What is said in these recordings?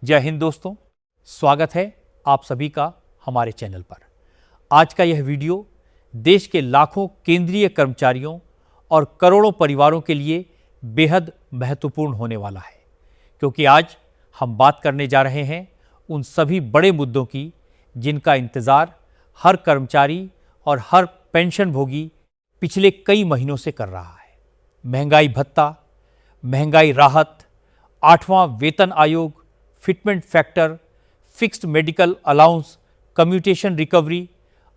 जय हिंद दोस्तों, स्वागत है आप सभी का हमारे चैनल पर। आज का यह वीडियो देश के लाखों केंद्रीय कर्मचारियों और करोड़ों परिवारों के लिए बेहद महत्वपूर्ण होने वाला है, क्योंकि आज हम बात करने जा रहे हैं उन सभी बड़े मुद्दों की जिनका इंतज़ार हर कर्मचारी और हर पेंशन भोगी पिछले कई महीनों से कर रहा है। महंगाई भत्ता, महंगाई राहत, 8वां वेतन आयोग, fitment factor, fixed medical allowance, commutation recovery,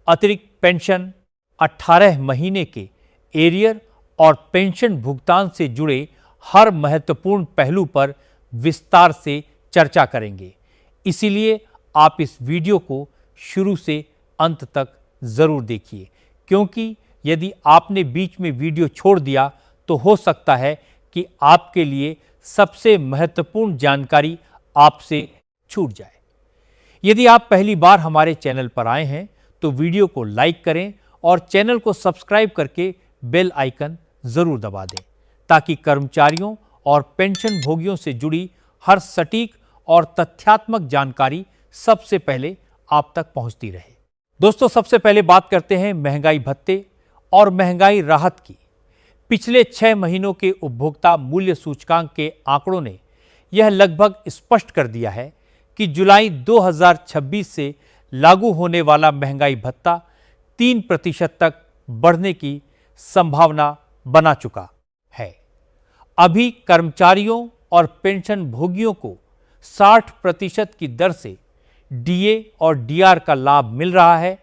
अतिरिक्त पेंशन, 18 महीने के एरियर और पेंशन भुगतान से जुड़े हर महत्वपूर्ण पहलू पर विस्तार से चर्चा करेंगे। इसीलिए आप इस वीडियो को शुरू से अंत तक ज़रूर देखिए, क्योंकि यदि आपने बीच में वीडियो छोड़ दिया तो हो सकता है कि आपके लिए सबसे महत्वपूर्ण जानकारी आपसे छूट जाए। यदि आप पहली बार हमारे चैनल पर आए हैं तो वीडियो को लाइक करें और चैनल को सब्सक्राइब करके बेल आइकन ज़रूर दबा दें, ताकि कर्मचारियों और पेंशन भोगियों से जुड़ी हर सटीक और तथ्यात्मक जानकारी सबसे पहले आप तक पहुंचती रहे। दोस्तों, सबसे पहले बात करते हैं महंगाई भत्ते और महंगाई राहत की। पिछले 6 महीनों के उपभोक्ता मूल्य सूचकांक के आंकड़ों ने यह लगभग स्पष्ट कर दिया है कि जुलाई 2026 से लागू होने वाला महंगाई भत्ता 3% तक बढ़ने की संभावना बना चुका है। अभी कर्मचारियों और पेंशन भोगियों को 60% की दर से डीए और डीआर का लाभ मिल रहा है,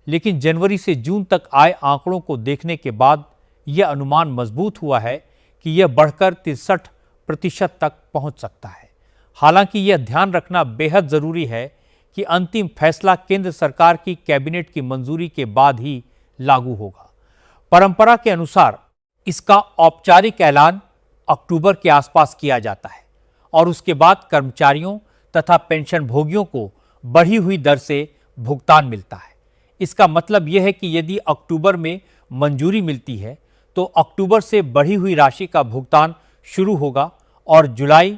लेकिन जनवरी से जून तक आए आंकड़ों को देखने के बाद यह अनुमान मजबूत हुआ है कि यह बढ़कर 63% तक पहुंच सकता है। हालांकि यह ध्यान रखना बेहद जरूरी है कि अंतिम फैसला केंद्र सरकार की कैबिनेट की मंजूरी के बाद ही लागू होगा। परंपरा के अनुसार इसका औपचारिक ऐलान अक्टूबर के आसपास किया जाता है और उसके बाद कर्मचारियों तथा पेंशन भोगियों को बढ़ी हुई दर से भुगतान मिलता है। इसका मतलब यह है कि यदि अक्टूबर में मंजूरी मिलती है तो अक्टूबर से बढ़ी हुई राशि का भुगतान शुरू होगा और जुलाई,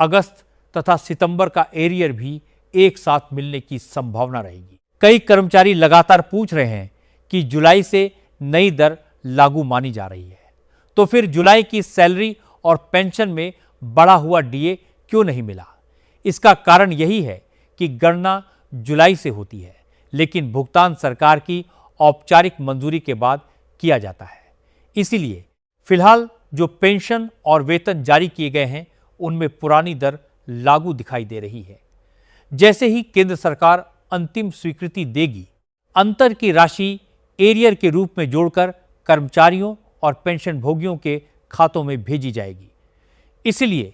अगस्त तथा सितंबर का एरियर भी एक साथ मिलने की संभावना रहेगी। कई कर्मचारी लगातार पूछ रहे हैं कि जुलाई से नई दर लागू मानी जा रही है, तो फिर जुलाई की सैलरी और पेंशन में बढ़ा हुआ डीए क्यों नहीं मिला? इसका कारण यही है कि गणना जुलाई से होती है, लेकिन भुगतान सरकार की औपचारिक मंजूरी के बाद किया जाता है। इसीलिए फिलहाल जो पेंशन और वेतन जारी किए गए हैं उनमें पुरानी दर लागू दिखाई दे रही है। जैसे ही केंद्र सरकार अंतिम स्वीकृति देगी, अंतर की राशि एरियर के रूप में जोड़कर कर्मचारियों और पेंशन भोगियों के खातों में भेजी जाएगी। इसलिए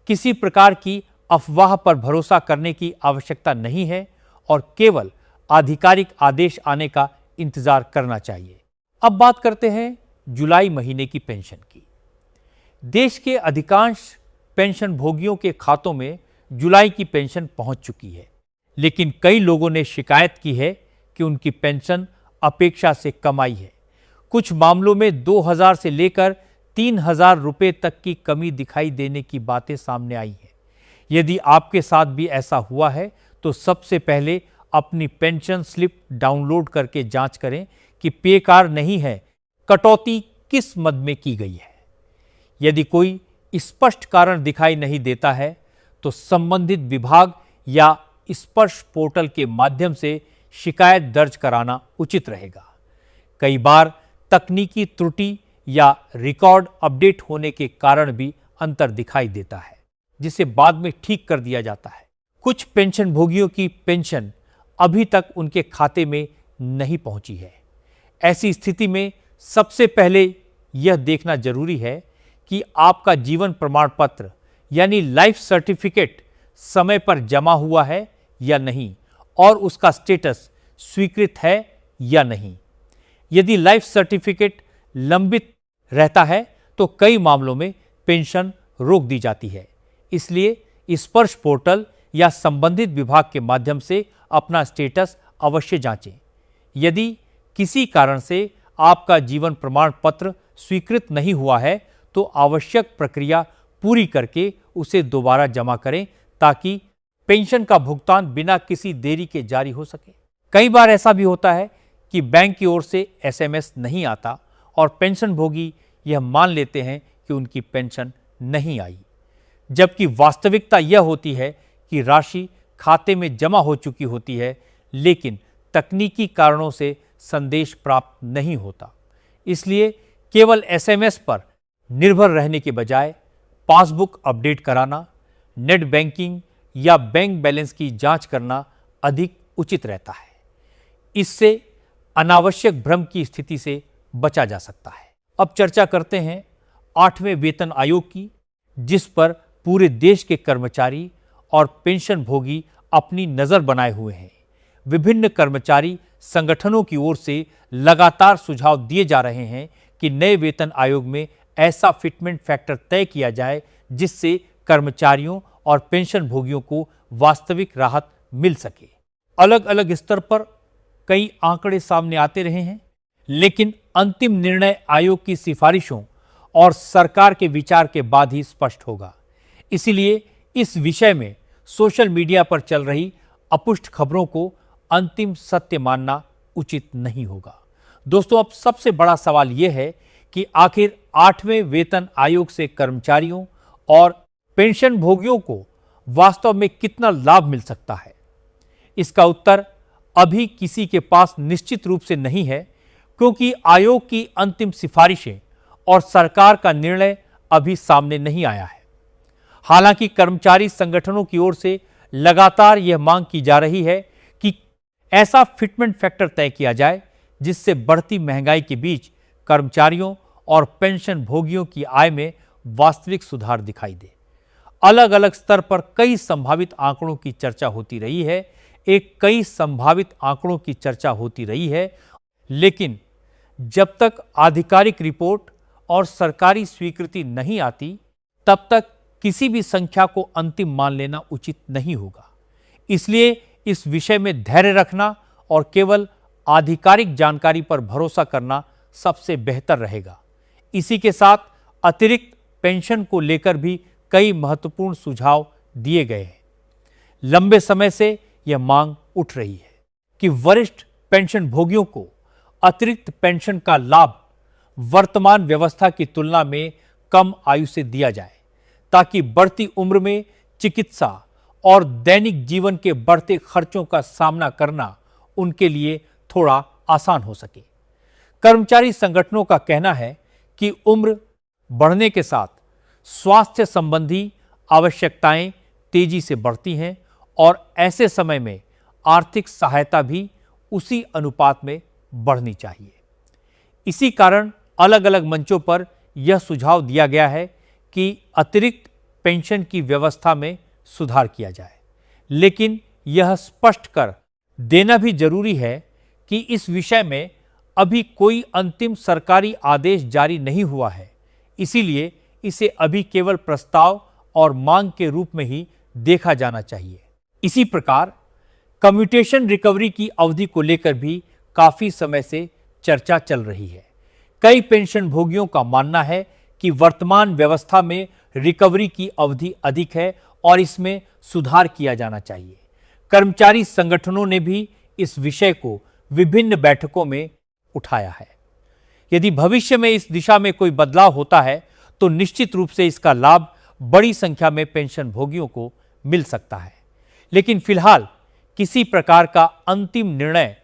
किसी प्रकार की अफवाह पर भरोसा करने की आवश्यकता नहीं है और केवल आधिकारिक आदेश आने का इंतजार करना चाहिए। अब बात करते हैं जुलाई महीने की पेंशन की। देश के अधिकांश पेंशन भोगियों के खातों में जुलाई की पेंशन पहुंच चुकी है, लेकिन कई लोगों ने शिकायत की है कि उनकी पेंशन अपेक्षा से कम आई है। कुछ मामलों में 2000 से लेकर 3000 रुपये तक की कमी दिखाई देने की बातें सामने आई हैं। यदि आपके साथ भी ऐसा हुआ है तो सबसे पहले अपनी पेंशन स्लिप डाउनलोड करके जांच करें कि पेकार नहीं है, कटौती किस मद में की गई है। यदि कोई स्पष्ट कारण दिखाई नहीं देता है तो संबंधित विभाग या स्पर्श पोर्टल के माध्यम से शिकायत दर्ज कराना उचित रहेगा। कई बार तकनीकी त्रुटि या रिकॉर्ड अपडेट होने के कारण भी अंतर दिखाई देता है, जिसे बाद में ठीक कर दिया जाता है। कुछ पेंशन भोगियों की पेंशन अभी तक उनके खाते में नहीं पहुंची है। ऐसी स्थिति में सबसे पहले यह देखना जरूरी है कि आपका जीवन प्रमाण पत्र यानी लाइफ सर्टिफिकेट समय पर जमा हुआ है या नहीं और उसका स्टेटस स्वीकृत है या नहीं। यदि लाइफ सर्टिफिकेट लंबित रहता है तो कई मामलों में पेंशन रोक दी जाती है। इसलिए स्पर्श पोर्टल या संबंधित विभाग के माध्यम से अपना स्टेटस अवश्य जांचें। यदि किसी कारण से आपका जीवन प्रमाण पत्र स्वीकृत नहीं हुआ है तो आवश्यक प्रक्रिया पूरी करके उसे दोबारा जमा करें ताकि पेंशन का भुगतान बिना किसी देरी के जारी हो सके। कई बार ऐसा भी होता है कि बैंक की ओर से एसएमएस नहीं आता और पेंशनभोगी यह मान लेते हैं कि उनकी पेंशन नहीं आई, जबकि वास्तविकता यह होती है कि राशि खाते में जमा हो चुकी होती है, लेकिन तकनीकी कारणों से संदेश प्राप्त नहीं होता। इसलिए केवल एसएमएस पर निर्भर रहने के बजाय पासबुक अपडेट कराना, नेट बैंकिंग या बैंक बैलेंस की जांच करना अधिक उचित रहता है। इससे अनावश्यक भ्रम की स्थिति से बचा जा सकता है। अब चर्चा करते हैं 8वें वेतन आयोग की, जिस पर पूरे देश के कर्मचारी और पेंशनभोगी अपनी नजर बनाए हुए हैं। विभिन्न कर्मचारी संगठनों की ओर से लगातार सुझाव दिए जा रहे हैं कि नए वेतन आयोग में ऐसा फिटमेंट फैक्टर तय किया जाए जिससे कर्मचारियों और पेंशनभोगियों को वास्तविक राहत मिल सके। अलग अलग स्तर पर कई आंकड़े सामने आते रहे हैं, लेकिन अंतिम निर्णय आयोग की सिफारिशों और सरकार के विचार के बाद ही स्पष्ट होगा। इसीलिए इस विषय में सोशल मीडिया पर चल रही अपुष्ट खबरों को अंतिम सत्य मानना उचित नहीं होगा। दोस्तों, अब सबसे बड़ा सवाल यह है कि आखिर 8वें वेतन आयोग से कर्मचारियों और पेंशनभोगियों को वास्तव में कितना लाभ मिल सकता है। इसका उत्तर अभी किसी के पास निश्चित रूप से नहीं है, क्योंकि आयोग की अंतिम सिफारिशें और सरकार का निर्णय अभी सामने नहीं आया है। हालांकि कर्मचारी संगठनों की ओर से लगातार यह मांग की जा रही है कि ऐसा फिटमेंट फैक्टर तय किया जाए जिससे बढ़ती महंगाई के बीच कर्मचारियों और पेंशन भोगियों की आय में वास्तविक सुधार दिखाई दे। अलग अलग स्तर पर कई संभावित आंकड़ों की चर्चा होती रही है, लेकिन जब तक आधिकारिक रिपोर्ट और सरकारी स्वीकृति नहीं आती, तब तक किसी भी संख्या को अंतिम मान लेना उचित नहीं होगा। इसलिए इस विषय में धैर्य रखना और केवल आधिकारिक जानकारी पर भरोसा करना सबसे बेहतर रहेगा। इसी के साथ अतिरिक्त पेंशन को लेकर भी कई महत्वपूर्ण सुझाव दिए गए हैं। लंबे समय से यह मांग उठ रही है कि वरिष्ठ पेंशन भोगियों को अतिरिक्त पेंशन का लाभ वर्तमान व्यवस्था की तुलना में कम आयु से दिया जाए, ताकि बढ़ती उम्र में चिकित्सा और दैनिक जीवन के बढ़ते खर्चों का सामना करना उनके लिए थोड़ा आसान हो सके। कर्मचारी संगठनों का कहना है कि उम्र बढ़ने के साथ स्वास्थ्य संबंधी आवश्यकताएं तेजी से बढ़ती हैं और ऐसे समय में आर्थिक सहायता भी उसी अनुपात में बढ़नी चाहिए। इसी कारण अलग अलग मंचों पर यह सुझाव दिया गया है कि अतिरिक्त पेंशन की व्यवस्था में सुधार किया जाए, लेकिन यह स्पष्ट कर देना भी जरूरी है कि इस विषय में अभी कोई अंतिम सरकारी आदेश जारी नहीं हुआ है। इसीलिए इसे अभी केवल प्रस्ताव और मांग के रूप में ही देखा जाना चाहिए। इसी प्रकार कम्यूटेशन रिकवरी की अवधि को लेकर भी काफी समय से चर्चा चल रही है। कई पेंशन भोगियों का मानना है कि वर्तमान व्यवस्था में रिकवरी की अवधि अधिक है और इसमें सुधार किया जाना चाहिए। कर्मचारी संगठनों ने भी इस विषय को विभिन्न बैठकों में उठाया है। यदि भविष्य में इस दिशा में कोई बदलाव होता है तो निश्चित रूप से इसका लाभ बड़ी संख्या में पेंशन भोगियों को मिल सकता है, लेकिन फिलहाल किसी प्रकार का अंतिम निर्णय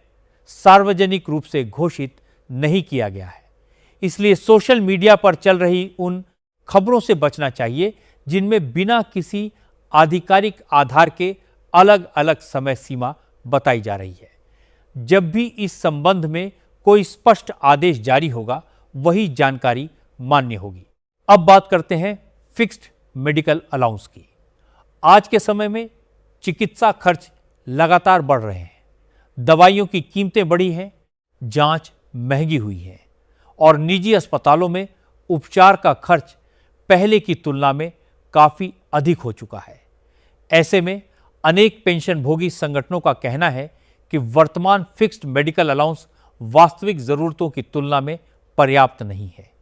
सार्वजनिक रूप से घोषित नहीं किया गया है। इसलिए सोशल मीडिया पर चल रही उन खबरों से बचना चाहिए जिनमें बिना किसी आधिकारिक आधार के अलग अलग समय सीमा बताई जा रही है। जब भी इस संबंध में कोई स्पष्ट आदेश जारी होगा, वही जानकारी मान्य होगी। अब बात करते हैं फिक्स्ड मेडिकल अलाउंस की। आज के समय में चिकित्सा खर्च लगातार बढ़ रहे हैं। दवाइयों की कीमतें बढ़ी हैं, जांच महंगी हुई है और निजी अस्पतालों में उपचार का खर्च पहले की तुलना में काफी अधिक हो चुका है। ऐसे में अनेक पेंशन भोगी संगठनों का कहना है कि वर्तमान फिक्स्ड मेडिकल अलाउंस वास्तविक जरूरतों की तुलना में पर्याप्त नहीं है।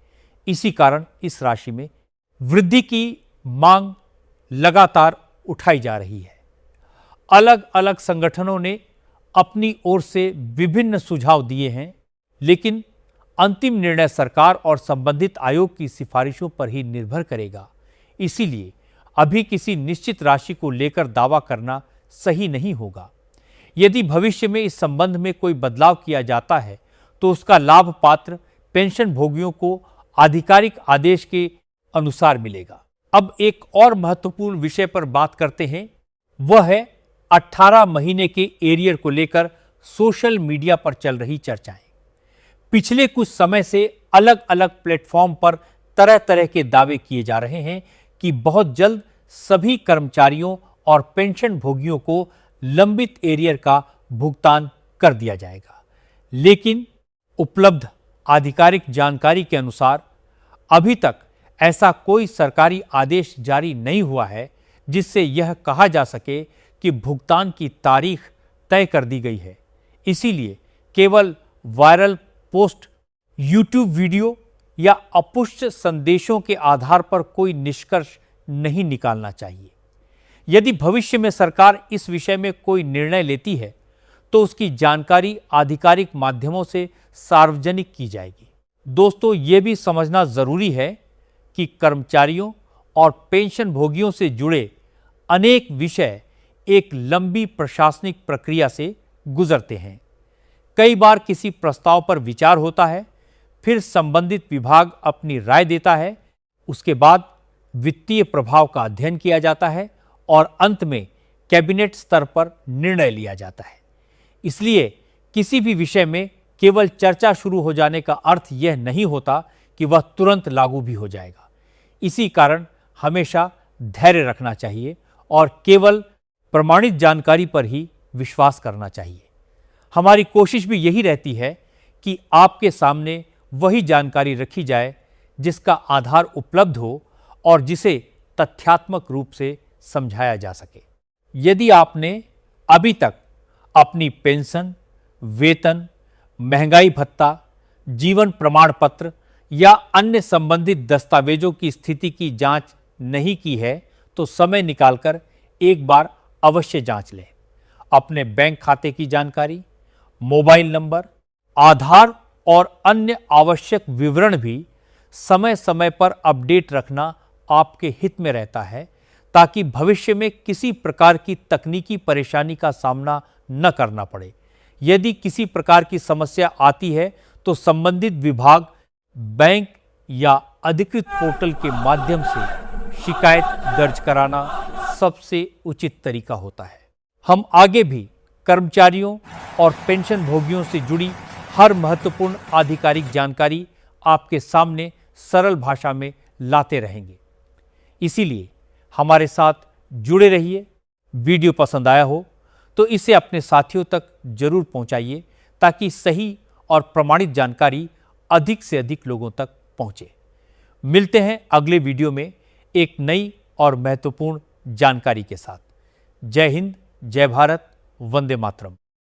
इसी कारण इस राशि में वृद्धि की मांग लगातार उठाई जा रही है। अलग अलग संगठनों ने अपनी ओर से विभिन्न सुझाव दिए हैं, लेकिन अंतिम निर्णय सरकार और संबंधित आयोग की सिफारिशों पर ही निर्भर करेगा। इसीलिए अभी किसी निश्चित राशि को लेकर दावा करना सही नहीं होगा। यदि भविष्य में इस संबंध में कोई बदलाव किया जाता है तो उसका लाभ पात्र पेंशन भोगियों को आधिकारिक आदेश के अनुसार मिलेगा। अब एक और महत्वपूर्ण विषय पर बात करते हैं, वह है 18 महीने के एरियर को लेकर सोशल मीडिया पर चल रही चर्चाएं। पिछले कुछ समय से अलग अलग प्लेटफॉर्म पर तरह तरह के दावे किए जा रहे हैं कि बहुत जल्द सभी कर्मचारियों और पेंशन भोगियों को लंबित एरियर का भुगतान कर दिया जाएगा। लेकिन उपलब्ध आधिकारिक जानकारी के अनुसार अभी तक ऐसा कोई सरकारी आदेश जारी नहीं हुआ है जिससे यह कहा जा सके कि भुगतान की तारीख तय कर दी गई है। इसीलिए केवल वायरल पोस्ट, यूट्यूब वीडियो या अपुष्ट संदेशों के आधार पर कोई निष्कर्ष नहीं निकालना चाहिए। यदि भविष्य में सरकार इस विषय में कोई निर्णय लेती है तो उसकी जानकारी आधिकारिक माध्यमों से सार्वजनिक की जाएगी। दोस्तों, ये भी समझना जरूरी है कि कर्मचारियों और पेंशन भोगियों से जुड़े अनेक विषय एक लंबी प्रशासनिक प्रक्रिया से गुजरते हैं। कई बार किसी प्रस्ताव पर विचार होता है, फिर संबंधित विभाग अपनी राय देता है, उसके बाद वित्तीय प्रभाव का अध्ययन किया जाता है और अंत में कैबिनेट स्तर पर निर्णय लिया जाता है। इसलिए किसी भी विषय में केवल चर्चा शुरू हो जाने का अर्थ यह नहीं होता कि वह तुरंत लागू भी हो जाएगा। इसी कारण हमेशा धैर्य रखना चाहिए और केवल प्रमाणित जानकारी पर ही विश्वास करना चाहिए। हमारी कोशिश भी यही रहती है कि आपके सामने वही जानकारी रखी जाए जिसका आधार उपलब्ध हो और जिसे तथ्यात्मक रूप से समझाया जा सके। यदि आपने अभी तक अपनी पेंशन, वेतन, महंगाई भत्ता, जीवन प्रमाण पत्र या अन्य संबंधित दस्तावेजों की स्थिति की जांच नहीं की है तो समय निकालकर एक बार अवश्य जांच लें। अपने बैंक खाते की जानकारी, मोबाइल नंबर, आधार और अन्य आवश्यक विवरण भी समय समय पर अपडेट रखना आपके हित में रहता है, ताकि भविष्य में किसी प्रकार की तकनीकी परेशानी का सामना न करना पड़े। यदि किसी प्रकार की समस्या आती है तो संबंधित विभाग, बैंक या अधिकृत पोर्टल के माध्यम से शिकायत दर्ज कराना सबसे उचित तरीका होता है। हम आगे भी कर्मचारियों और पेंशन भोगियों से जुड़ी हर महत्वपूर्ण आधिकारिक जानकारी आपके सामने सरल भाषा में लाते रहेंगे। इसीलिए हमारे साथ जुड़े रहिए। वीडियो पसंद आया हो तो इसे अपने साथियों तक जरूर पहुंचाइए ताकि सही और प्रमाणित जानकारी अधिक से अधिक लोगों तक पहुंचे। मिलते हैं अगले वीडियो में एक नई और महत्वपूर्ण जानकारी के साथ। जय हिंद, जय भारत, वंदे मातरम।